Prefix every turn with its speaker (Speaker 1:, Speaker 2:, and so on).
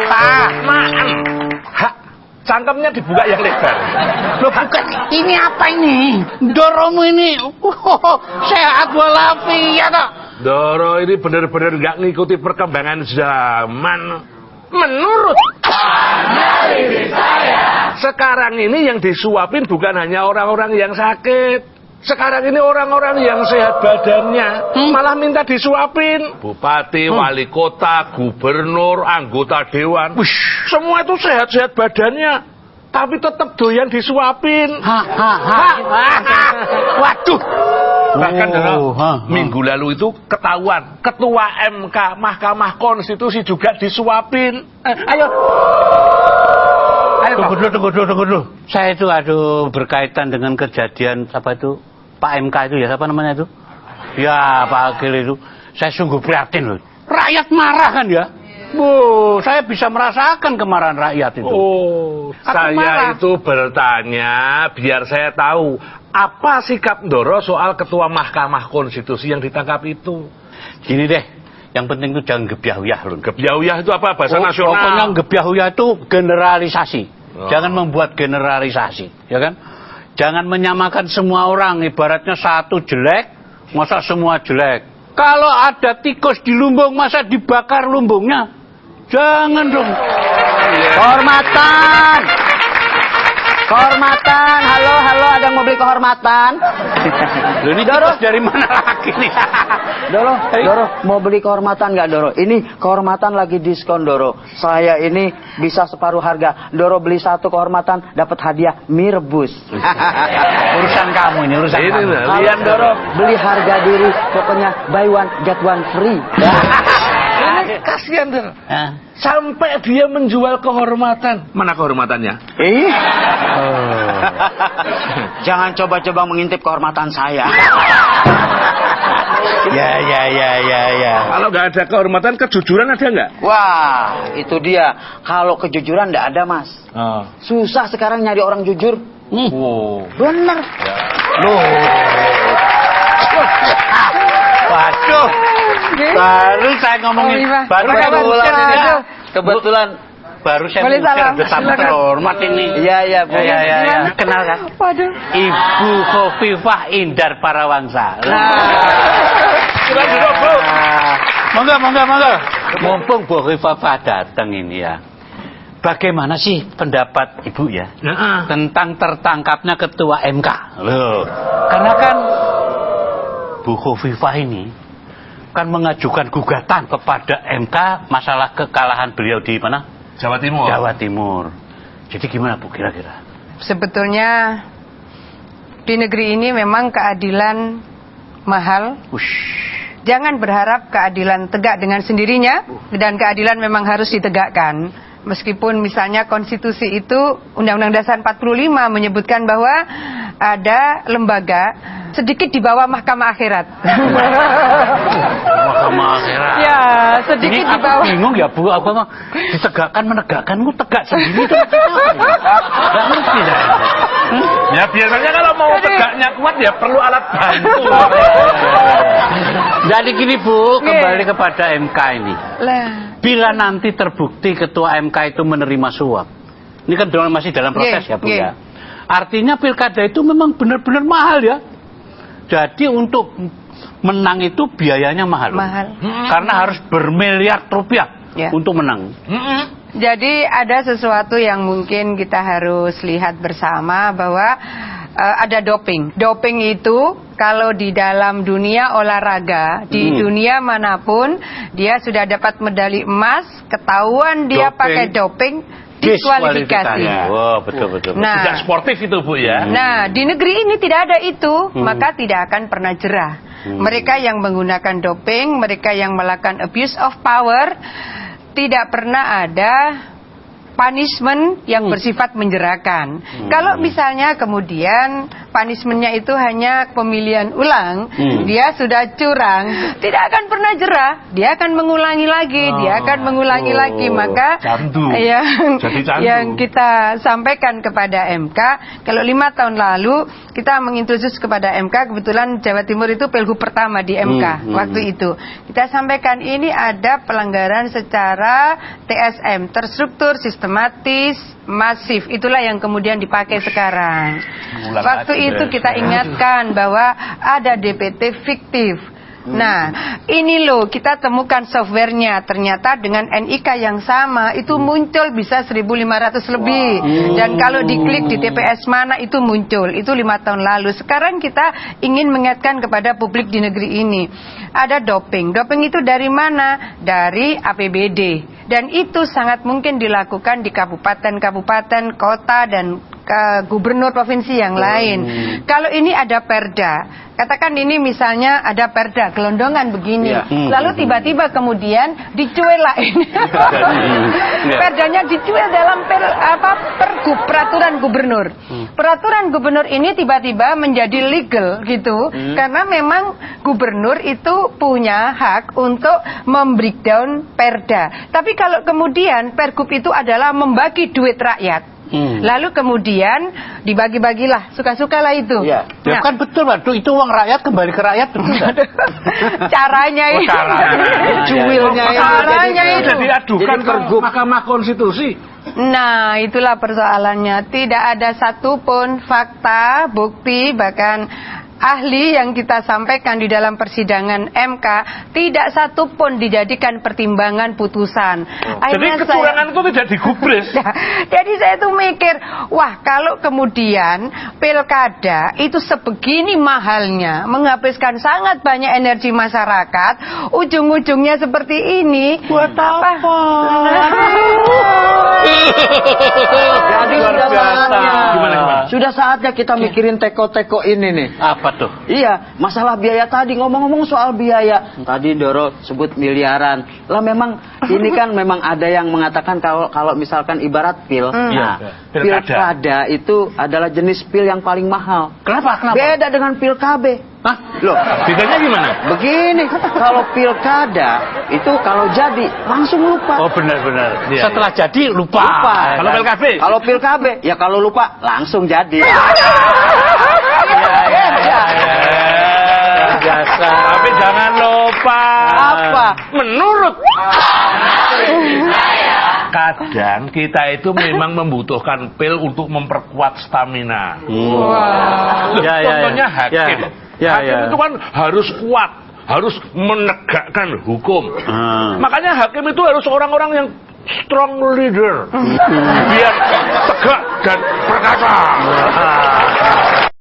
Speaker 1: Hak, cangkemnya dibuka yang lebar.
Speaker 2: Loh bukan, ini apa ini? Doromu ini sehat walafiat kok.
Speaker 1: Doro ini benar-benar nggak ngikuti perkembangan zaman. Menurut analisa saya, sekarang ini yang disuapin bukan hanya orang-orang yang sakit. Sekarang ini orang-orang yang sehat badannya malah minta disuapin. Bupati, wali kota, gubernur, anggota dewan, semua itu sehat-sehat badannya, tapi tetap doyan disuapin.
Speaker 2: Waduh.
Speaker 1: Bahkan minggu lalu itu ketahuan ketua MK Mahkamah Konstitusi juga disuapin. Ayo
Speaker 2: Tunggu dulu. Saya itu berkaitan dengan kejadian apa itu Pak MK itu ya, apa namanya itu? Ya Pak Akil itu. Saya sungguh prihatin loh. Rakyat marah kan ya? Saya bisa merasakan kemarahan rakyat itu.
Speaker 1: Saya itu bertanya biar saya tahu apa sikap Ndoro soal ketua Mahkamah Konstitusi yang ditangkap itu.
Speaker 2: Gini deh, yang penting itu jangan gebyahuyah loh.
Speaker 1: Gebyahuyah itu apa bahasa nasional?
Speaker 2: Pokoknya gebyahuyah itu generalisasi. Jangan membuat generalisasi, ya kan? Jangan menyamakan semua orang, ibaratnya satu jelek, masa semua jelek. Kalau ada tikus di lumbung, masa dibakar lumbungnya? Jangan dong. Kehormatan. Halo, ada yang mau beli kehormatan? Loh, ini tikus dari mana lagi nih?
Speaker 3: Doro, mau beli kehormatan nggak Doro? Ini kehormatan lagi diskon Doro. Saya ini bisa separuh harga. Doro beli satu kehormatan dapat hadiah mie rebus.
Speaker 2: Urusan kamu ini, urusan kamu.
Speaker 3: Lihat Doro, beli harga diri, pokoknya buy one get one free.
Speaker 1: Kasihan Doro. Sampai dia menjual kehormatan. Mana kehormatannya?
Speaker 3: Jangan coba-coba mengintip kehormatan saya.
Speaker 2: Ya.
Speaker 1: Kalau nggak ada kehormatan, kejujuran ada nggak?
Speaker 3: Wah, itu dia. Kalau kejujuran nggak ada, Mas. Susah sekarang nyari orang jujur. Bener.
Speaker 2: Waduh. Baru saya ngomongin, kebetulan baru saya ngusir bersama terhormat ini.
Speaker 3: Iya, Bu.
Speaker 2: Ya. Kenal kan?
Speaker 4: Waduh.
Speaker 2: Ibu Khofifah Indar Parawangsa. Monggo. Mumpung Bu Khofifah datang ini ya. Bagaimana sih pendapat Ibu ya tentang tertangkapnya ketua MK? Loh, karena kan Bu Khofifah ini kan mengajukan gugatan kepada MK masalah kekalahan beliau di mana?
Speaker 1: Jawa Timur.
Speaker 2: Jadi gimana Bu kira-kira?
Speaker 4: Sebetulnya di negeri ini memang keadilan mahal. Jangan berharap keadilan tegak dengan sendirinya, dan keadilan memang harus ditegakkan. Meskipun misalnya konstitusi itu Undang-Undang Dasar 45 menyebutkan bahwa ada lembaga sedikit di bawah mahkamah akhirat.
Speaker 2: Mahkamah akhirat.
Speaker 4: Ya, sedikit di bawah.
Speaker 2: Bingung ya Bu, apa mah ditegakkan menegakkan, tegak sendiri itu. Enggak ngerti dah.
Speaker 1: Ya biasanya kalau mau tegaknya kuat ya perlu alat bantu.
Speaker 2: Jadi gini Bu, kembali kepada MK ini. Bila nanti terbukti ketua MK itu menerima suap, ini kan masih dalam proses ya Bu ya. Artinya pilkada itu memang benar-benar mahal ya. Jadi untuk menang itu biayanya mahal. Karena harus bermiliar rupiah untuk menang.
Speaker 4: Jadi ada sesuatu yang mungkin kita harus lihat bersama, bahwa ada doping. Doping itu kalau di dalam dunia olahraga, di dunia manapun, dia sudah dapat medali emas, ketahuan dia pakai doping, diskualifikasi.
Speaker 2: Betul.
Speaker 4: Nah,
Speaker 1: tidak sportif itu Bu ya.
Speaker 4: Nah, di negeri ini tidak ada itu, maka tidak akan pernah jerah. Mereka yang menggunakan doping, mereka yang melakukan abuse of power, tidak pernah ada punishment yang bersifat menjerakan. Kalau misalnya kemudian punishment-nya itu hanya pemilihan ulang, dia sudah curang, tidak akan pernah jerah, dia akan mengulangi lagi, dia akan mengulangi lagi. Maka yang kita sampaikan kepada MK, kalau 5 tahun lalu kita mengintroduce kepada MK, kebetulan Jawa Timur itu Pilgub pertama di MK waktu itu. Kita sampaikan ini ada pelanggaran secara TSM, terstruktur, sistematis, masif. Itulah yang kemudian dipakai sekarang. Waktu itu kita ingatkan bahwa ada DPT fiktif. Nah, ini loh kita temukan softwarenya. Ternyata dengan NIK yang sama itu muncul bisa 1.500 lebih. Dan kalau diklik di TPS mana itu muncul. Itu 5 tahun lalu. Sekarang kita ingin mengingatkan kepada publik di negeri ini. Ada doping. Doping itu dari mana? Dari APBD. Dan itu sangat mungkin dilakukan di kabupaten-kabupaten, kota, dan gubernur provinsi yang lain. Kalau ini ada perda, katakan ini misalnya ada perda gelondongan begini, lalu tiba-tiba kemudian dicuel lah ini. Perdanya dicuel dalam pergub, peraturan gubernur. Peraturan gubernur ini tiba-tiba menjadi legal gitu, karena memang gubernur itu punya hak untuk membreakdown perda. Tapi kalau kemudian pergub itu adalah membagi duit rakyat, lalu kemudian dibagi-bagilah, suka-sukalah itu.
Speaker 2: Ya kan betul, waduh, itu uang rakyat kembali ke rakyat, betul.
Speaker 4: Caranya itu.
Speaker 3: Cuilnya
Speaker 4: itu.
Speaker 1: Diadukan ke Mahkamah Konstitusi.
Speaker 4: Nah, itulah persoalannya. Tidak ada satupun fakta, bukti, bahkan ahli yang kita sampaikan di dalam persidangan MK, tidak satu pun dijadikan pertimbangan putusan.
Speaker 1: Jadi kecurangan itu tidak digubris.
Speaker 4: Jadi saya tuh mikir, wah kalau kemudian pilkada itu sebegini mahalnya, menghabiskan sangat banyak energi masyarakat, ujung-ujungnya seperti ini.
Speaker 2: Buat apa?
Speaker 3: Jadi
Speaker 1: Gimana?
Speaker 3: sudah saatnya kita mikirin teko-teko ini nih.
Speaker 2: Apa tuh?
Speaker 3: Iya, masalah biaya tadi, ngomong-ngomong soal biaya. Tadi Doro sebut miliaran. Lah memang ini kan memang ada yang mengatakan kalau misalkan ibarat pil. Pilkada itu adalah jenis pil yang paling mahal.
Speaker 2: Kenapa?
Speaker 3: Beda dengan pil KB.
Speaker 1: Hah?
Speaker 3: Loh,
Speaker 1: Bedanya gimana?
Speaker 3: begini, kalau pilkada itu kalau jadi langsung lupa.
Speaker 2: Oh benar-benar. Setelah jadi lupa.
Speaker 1: Kalau pil KB?
Speaker 3: Kalau pil KB, ya kalau lupa langsung jadi.
Speaker 1: Tapi jangan lupa.
Speaker 3: Apa?
Speaker 1: Menurut kadang kita itu memang membutuhkan pil untuk memperkuat stamina. Contohnya hakim. Hakim itu kan harus kuat, harus menegakkan hukum. Makanya hakim itu harus orang-orang yang strong leader, biar tegak dan perkasa.